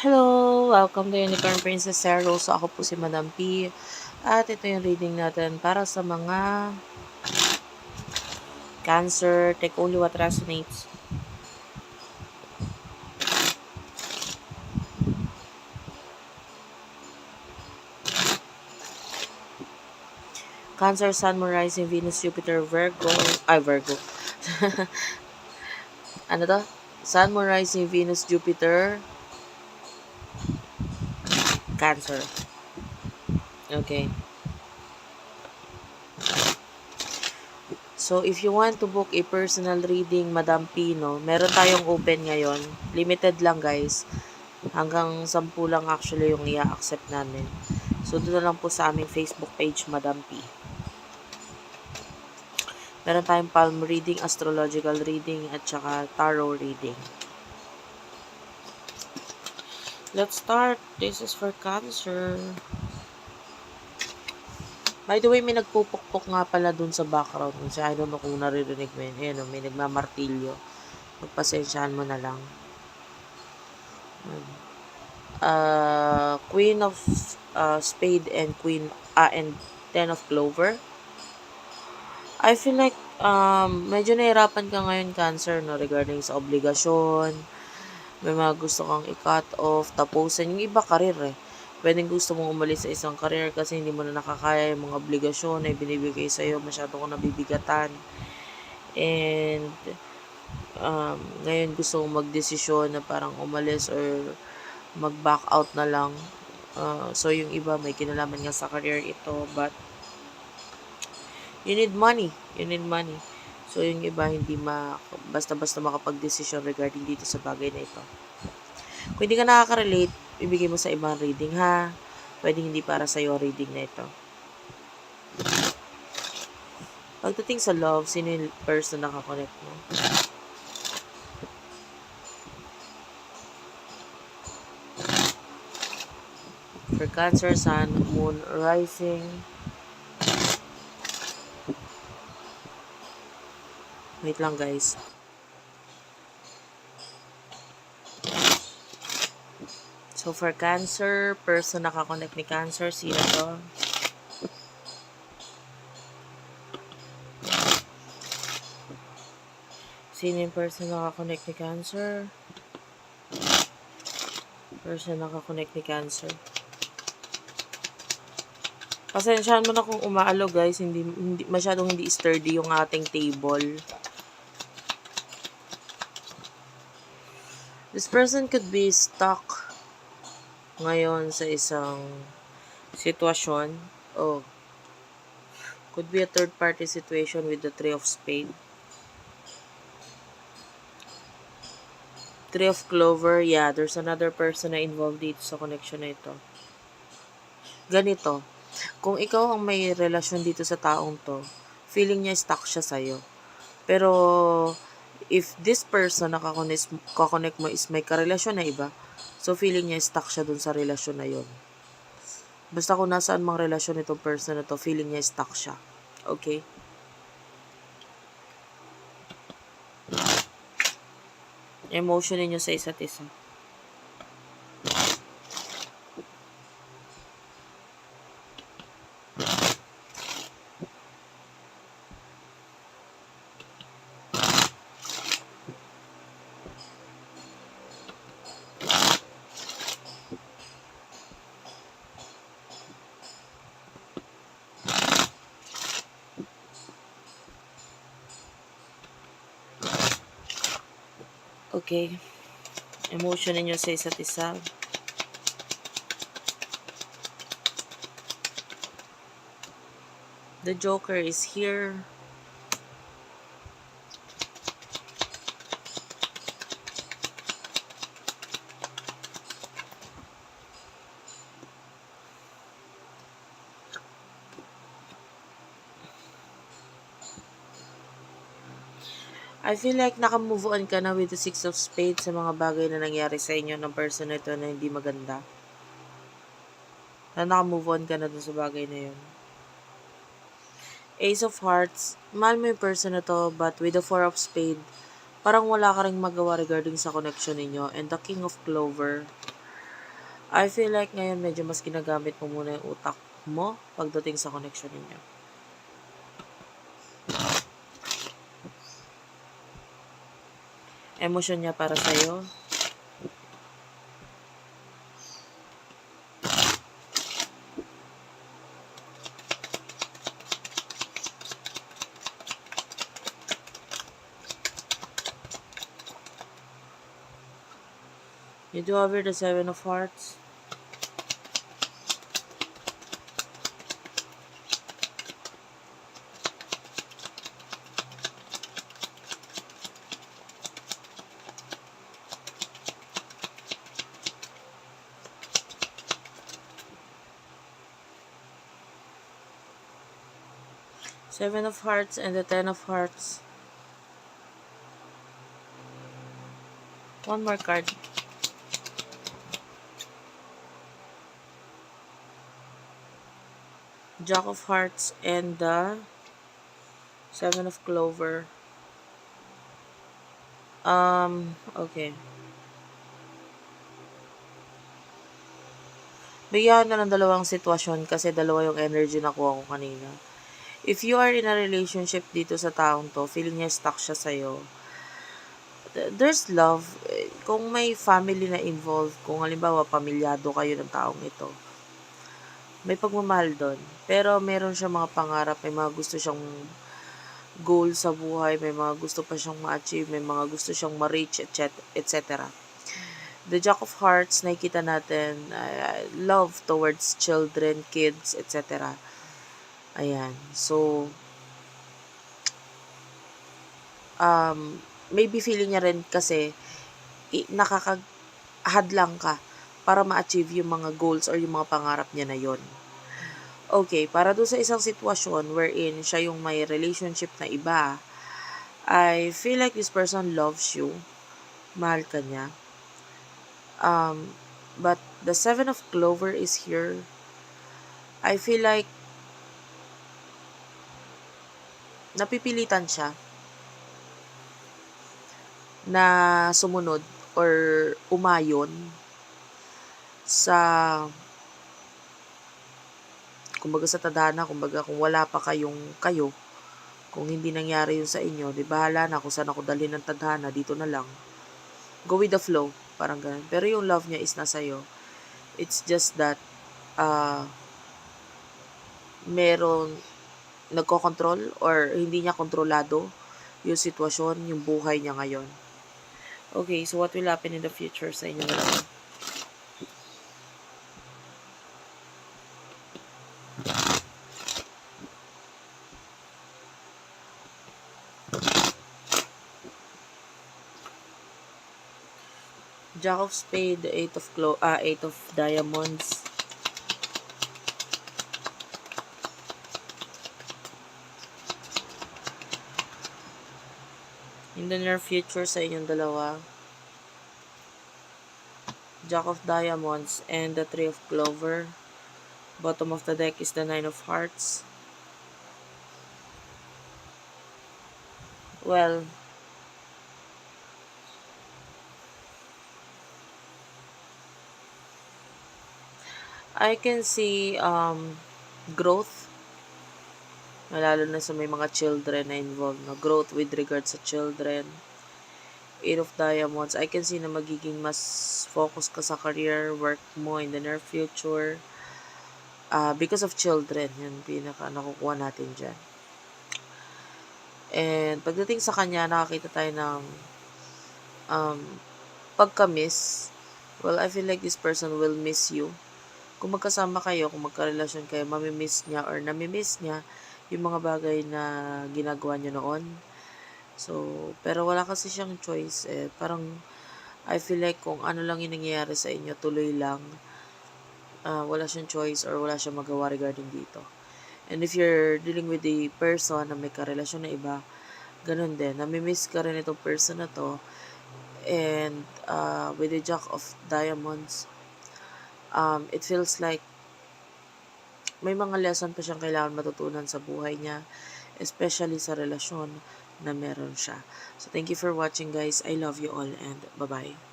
Hello! Welcome to Unicorn Princess Zero. So, ako po si Madam P. At ito yung reading natin para sa mga Cancer. Take only what resonates. Cancer, Sun, Moon, Rising, Venus, Jupiter, Virgo. Ano to? Sun, Moon, Rising, Venus, Jupiter, Cancer. Okay. So, if you want to book a personal reading, Madam Pino, meron tayong open ngayon. Limited lang, guys. Hanggang 10 lang actually yung i-accept namin. So, doon na lang po sa aming Facebook page, Madam P. Meron tayong palm reading, astrological reading, at saka tarot reading. Let's start. This is for Cancer. By the way, may nagpupukpok nga pala dun sa background. Kasi I don't know kung naririnig mo yun. Ayan, may nagmamartilyo. Magpasensyahan mo na lang. Queen of Spade and and Ten of Clover. I feel like medyo nahirapan ka ngayon, Cancer, no, regarding sa obligasyon. May mga gusto kang i-cut off, tapusin. Yung iba, karir eh. Pwedeng gusto mong umalis sa isang career kasi hindi mo na nakakaya yung mga obligasyon na binibigay sa'yo. Masyado ko nabibigatan. And ngayon gusto mong magdesisyon na parang umalis or mag-back out na lang. So, yung iba may kinalaman nga sa career ito. But, you need money. You need money. So, yung iba hindi basta-basta makapag-desisyon regarding dito sa bagay na ito. Kung hindi ka nakaka-relate, ibigay mo sa ibang reading, ha? Pwedeng hindi para sa'yo reading na ito. Pagdating sa love, sino yung person na nakakonect mo? For Cancer, Sun, Moon, Rising. Wait lang, guys. So, for Cancer, person nakakonect ni Cancer, sino to? Sino yung person nakakonect ni Cancer? Person nakakonect ni Cancer. Pasensyahan mo na kung umaalo, guys. Masyadong hindi sturdy yung ating table. This person could be stuck ngayon sa isang sitwasyon. Could be a third party situation with the Three of Spades. Three of Clover, yeah, there's another person na involved dito sa connection na ito. Ganito, kung ikaw ang may relasyon dito sa taong to, feeling niya stuck siya sa'yo. Pero, if this person na kakonect mo is may karelasyon na iba, so feeling niya stuck siya dun sa relasyon na yon. Basta kung nasaan mang relasyon itong person na to, feeling niya stuck siya. Okay? Emotion ninyo sa isa't isa. Okay. Emotion ninyo sa isa't isa. The Joker is here. I feel like naka-move on ka na with the Six of Spades sa mga bagay na nangyari sa inyo ng person na ito na hindi maganda. Na naka-move on ka na dun sa bagay na yun. Ace of Hearts, mahal mo yung person na to, but with the Four of Spades, parang wala ka ring magawa regarding sa connection ninyo. And the King of Clover, I feel like ngayon medyo mas ginagamit mo muna yung utak mo pagdating sa connection ninyo. Emosyon niya para sa'yo. You do have here the Seven of Hearts. Seven of Hearts and the Ten of Hearts. One more card. Jack of Hearts and the Seven of Clover. Okay. Bigyan na ng dalawang sitwasyon kasi dalawa yung energy na kuha ko kanina. If you are in a relationship dito sa taong to, feeling niya stuck siya sa'yo, there's love. Kung may family na involved, kung halimbawa pamilyado kayo ng taong ito, may pagmamahal doon. Pero meron siya mga pangarap, may mga gusto siyang goal sa buhay, may mga gusto pa siyang ma-achieve, may mga gusto siyang ma-reach, etc. The Jack of Hearts, nakikita natin, love towards children, kids, etc. Ayan. So, maybe feeling niya rin kasi nakakahadlang ka para ma-achieve yung mga goals or yung mga pangarap niya na yon. Okay, para doon sa isang sitwasyon wherein siya yung may relationship na iba, I feel like this person loves you. Mahal ka niya. But the Seven of Clover is here. I feel like napipilitan siya na sumunod or umayon sa kumbaga sa tadhana, kumbaga kung wala pa kayo, kung hindi nangyari yun sa inyo, di bahala na kung saan ako dalhin ng tadhana, dito na lang. Go with the flow, parang ganun. Pero yung love niya is nasa iyo. It's just that, meron nagko-control or hindi niya kontrolado yung sitwasyon, yung buhay niya ngayon. Okay, so what will happen in the future sa inyo naman? Jack of Spade, Eight of Diamonds. In the near future sa inyong dalawa, Jack of Diamonds and the Three of Clover. Bottom of the deck is the Nine of Hearts. Well, I can see growth, lalo na sa may mga children na involved, na growth with regards sa children. Eight of Diamonds, I can see na magiging mas focus ka sa career, work mo in the near future. Because of children, yun pinaka nakukuha natin dyan. And pagdating sa kanya, nakakita tayo ng pagka-miss. Well, I feel like this person will miss you. Kung magkasama kayo, kung magkarelasyon kayo, mamimiss niya or namimiss niya yung mga bagay na ginagawa niyo noon. So, pero wala kasi siyang choice. Parang, I feel like kung ano lang yung nangyayari sa inyo, tuloy lang. Wala siyang choice or wala siyang magawa regarding dito. And if you're dealing with the person na may karelasyon na iba, ganun din. Namimiss ka rin itong person na to. And with the Jack of Diamonds, it feels like may mga lesson pa siyang kailangan matutunan sa buhay niya, especially sa relasyon na meron siya. So, thank you for watching, guys. I love you all and bye-bye.